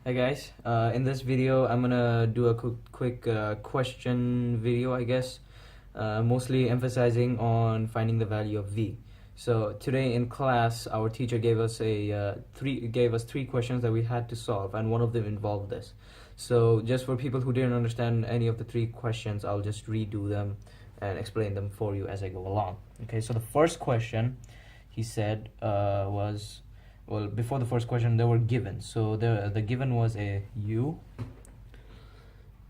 Hi guys, in this video I'm gonna do a quick question video, I guess, mostly emphasizing on finding the value of v. So today in class our teacher gave us three questions that we had to solve, and one of them involved this. So just for people who didn't understand any of the three questions, I'll just redo them and explain them for you as I go along. Okay, so the first question he said was, well, before the first question they were given. So the given was a u.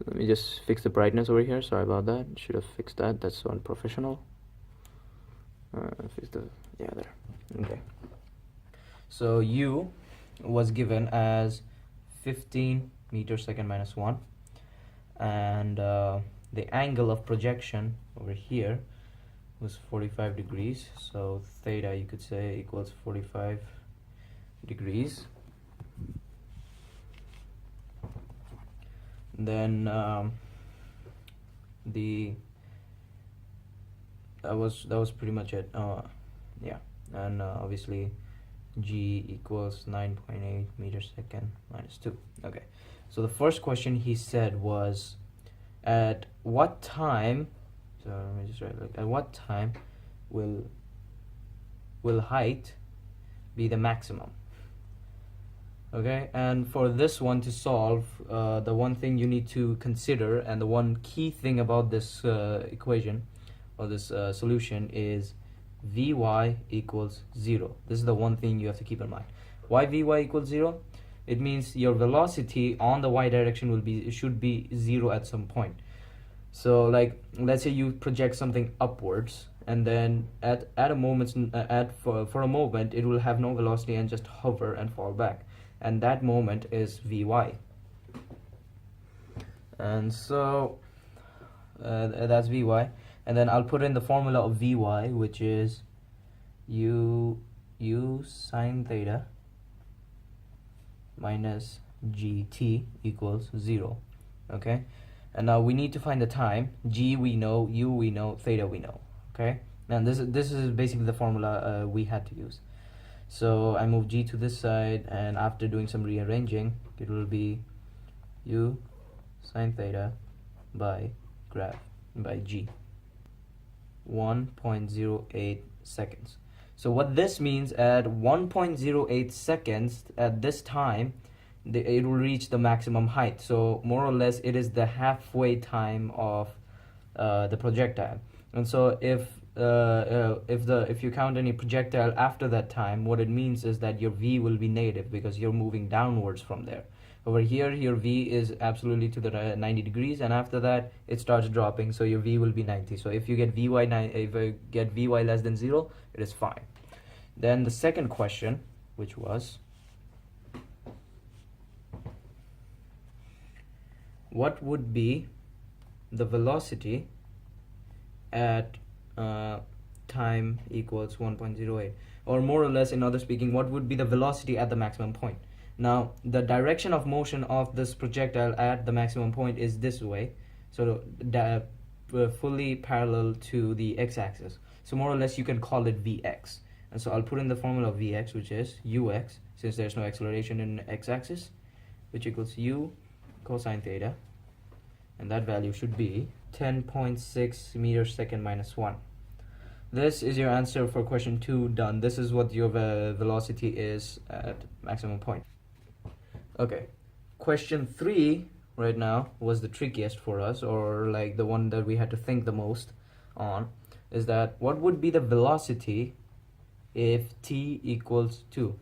Let me just fix the brightness over here, sorry about that, should have fixed that, that's so unprofessional. Yeah, there. Okay, so u was given as 15 meters second minus 1, and the angle of projection over here was 45 degrees, so theta, you could say, equals 45 degrees. Then that was pretty much it. Yeah, and obviously g equals 9.8 meters second minus 2. Okay, so the first question he said was, at what time, so let me just write, like, at what time will height be the maximum? Okay, and for this one to solve, the one thing you need to consider, and the one key thing about this equation or this solution, is Vy equals 0. This is the one thing you have to keep in mind. Why Vy equals 0? It means your velocity on the y direction should be 0 at some point. So, like, let's say you project something upwards, and then for a moment it will have no velocity and just hover and fall back, and that moment is Vy. And so that's Vy, and then I'll put in the formula of Vy, which is u sine theta minus gt equals 0. Okay, and now we need to find the time. G we know, u we know, theta we know. Okay, and this is basically the formula we had to use. So I move g to this side, and after doing some rearranging, it will be u sine theta by g, 1.08 seconds. So what this means, at 1.08 seconds at this time, it will reach the maximum height. So more or less it is the halfway time of the projectile. And so if you count any projectile after that time, what it means is that your v will be negative, because you're moving downwards from there. Over here, your v is absolutely to the 90 degrees, and after that it starts dropping, so your v will be 90. So if you get Vy less than 0, it is fine. Then the second question, which was, what would be the velocity at time equals 1.08, or more or less, in other speaking, what would be the velocity at the maximum point? Now, the direction of motion of this projectile at the maximum point is this way, so fully parallel to the x-axis. So more or less you can call it Vx. And so I'll put in the formula of Vx, which is ux, since there's no acceleration in x-axis, which equals u cosine theta, and that value should be 10.6 meters second minus 1. This is your answer for question 2 done. This is what your velocity is at maximum point. Okay, question 3 right now was the trickiest for us, or like the one that we had to think the most on, is that what would be the velocity if t equals 2?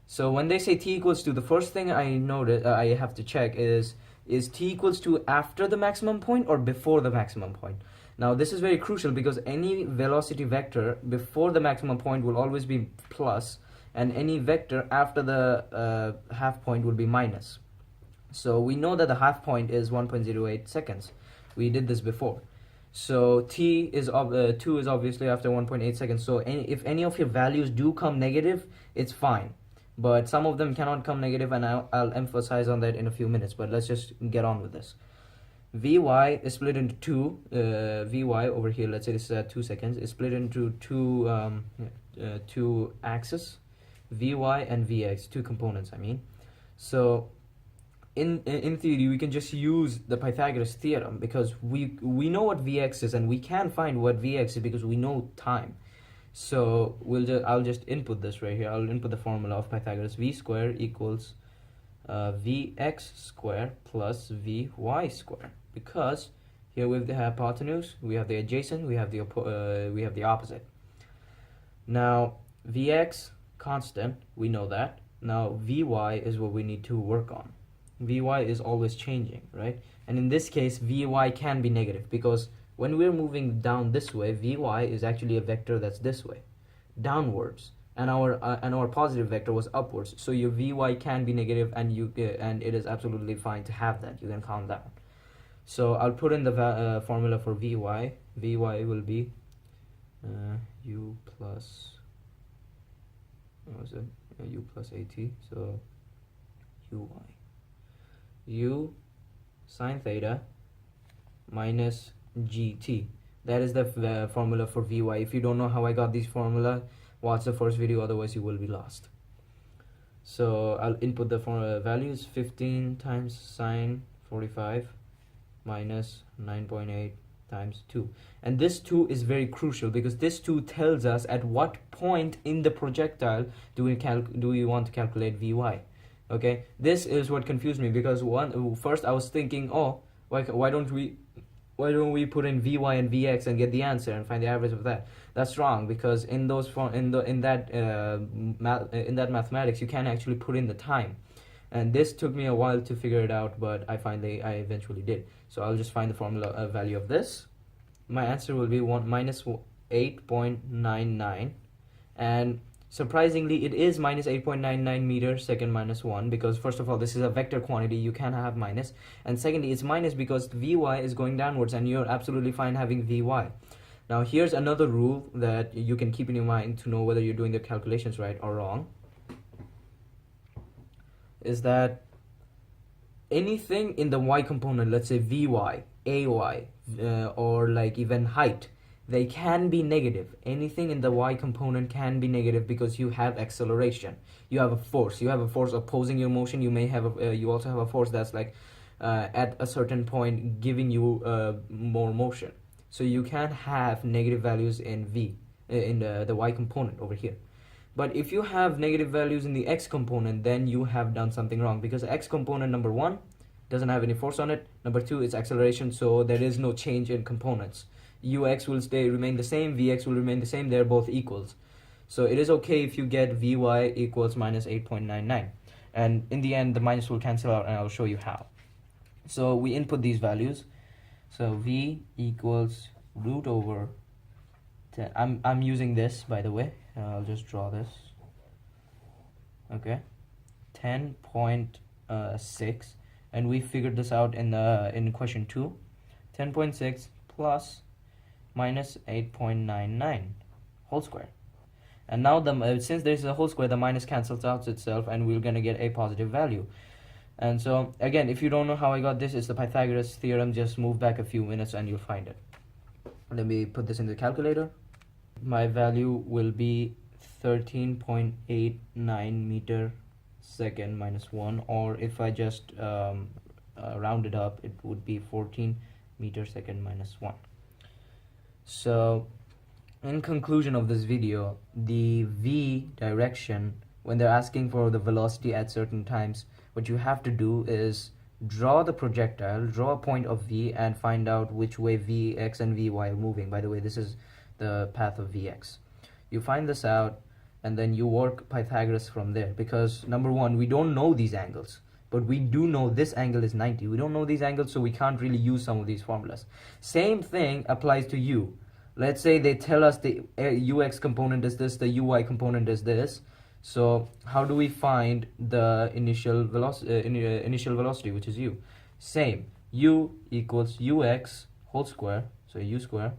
So when they say t equals 2, the first thing I have to check is t equals 2 after the maximum point or before the maximum point? Now this is very crucial, because any velocity vector before the maximum point will always be plus, and any vector after the half point will be minus. So we know that the half point is 1.08 seconds. We did this before. So t is 2 is obviously after 1.8 seconds. So if any of your values do come negative, it's fine. But some of them cannot come negative, and I'll emphasize on that in a few minutes. But let's just get on with this. Vy is split into two. Vy over here, let's say this is at 2 seconds, is split into two axes, Vy and Vx, two components, I mean. So in theory we can just use the Pythagoras theorem, because we know what Vx is, and we can find what Vx is because we know time. So I'll just input this right here. I'll input the formula of Pythagoras. V square equals Vx square plus Vy square, because here we have the hypotenuse, we have the adjacent, we have the opposite. Now Vx constant, we know that. Now Vy is what we need to work on. Vy is always changing, right? And in this case Vy can be negative, because when we're moving down this way, Vy is actually a vector that's this way, downwards, and our positive vector was upwards. So your Vy can be negative, and it is absolutely fine to have that. You can calm down. So I'll put in the formula for Vy. Vy will be u plus, what was it? U plus at. So uy, u sine theta minus gt. That is the formula for Vy. If you don't know how I got this formula, watch the first video, otherwise you will be lost. So I'll input the values. 15 times sine 45 minus 9.8 times 2. And this 2 is very crucial, because this 2 tells us at what point in the projectile do we want to calculate Vy. Okay, this is what confused me, because first I was thinking, oh, why don't we put in Vy and Vx and get the answer and find the average of that? That's wrong, because in that mathematics you can actually put in the time, and this took me a while to figure it out, but I eventually did. So I'll just find the formula value of this. My answer will be minus 8.99, and surprisingly it is minus 8.99 meters second minus 1, because first of all this is a vector quantity, you can have minus, and secondly it's minus because Vy is going downwards, and you're absolutely fine having Vy. Now here's another rule that you can keep in your mind to know whether you're doing the calculations right or wrong, is that anything in the y component, let's say Vy, Ay, or like even height, they can be negative. Anything in the y component can be negative, because you have acceleration, you have a force opposing your motion. You may have you also have a force that's like at a certain point giving you more motion. So you can have negative values in the y component over here. But if you have negative values in the x component, then you have done something wrong, because the x component, number one, doesn't have any force on it, number two, it's acceleration, so there is no change in components. Ux will remain the same, Vx will remain the same, they're both equals. So it is okay if you get Vy equals minus 8.99, and in the end the minus will cancel out, and I'll show you how. So we input these values. So V equals root over 10. I'm using this, by the way. I'll just draw this. Okay, 10.6, and we figured this out in question 2. 10.6 plus minus 8.99 whole square. And now since there's a whole square, the minus cancels out itself, and we're gonna get a positive value. And so again, if you don't know how I got this, it's the Pythagoras theorem. Just move back a few minutes and you'll find it. Let me put this in the calculator. My value will be 13.89 meter second minus 1, or if I just round it up, it would be 14 meter second minus 1. So in conclusion of this video, the V direction, when they're asking for the velocity at certain times, what you have to do is draw the projectile, draw a point of V, and find out which way Vx and Vy are moving. By the way, this is the path of Vx. You find this out, and then you work Pythagoras from there, because number one, we don't know these angles, but we do know this angle is 90. We don't know these angles, so we can't really use some of these formulas. Same thing applies to U. Let's say they tell us the Ux component is this, the Uy component is this. So how do we find the initial velocity, which is U? Same, U equals Ux whole square, so U square,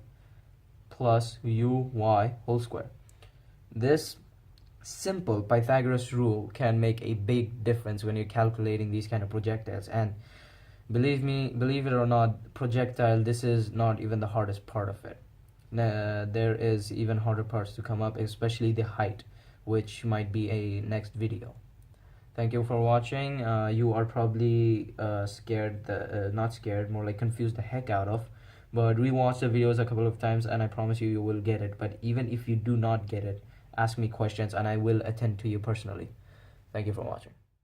plus Uy whole square. This simple Pythagoras rule can make a big difference when you're calculating these kind of projectiles. And believe it or not, projectile, this is not even the hardest part of it. There is even harder parts to come up, especially the height, which might be a next video. Thank you for watching. You are probably scared, not scared, more like confused the heck out of. But rewatch the videos a couple of times and I promise you will get it. But even if you do not get it, ask me questions and I will attend to you personally. Thank you for watching.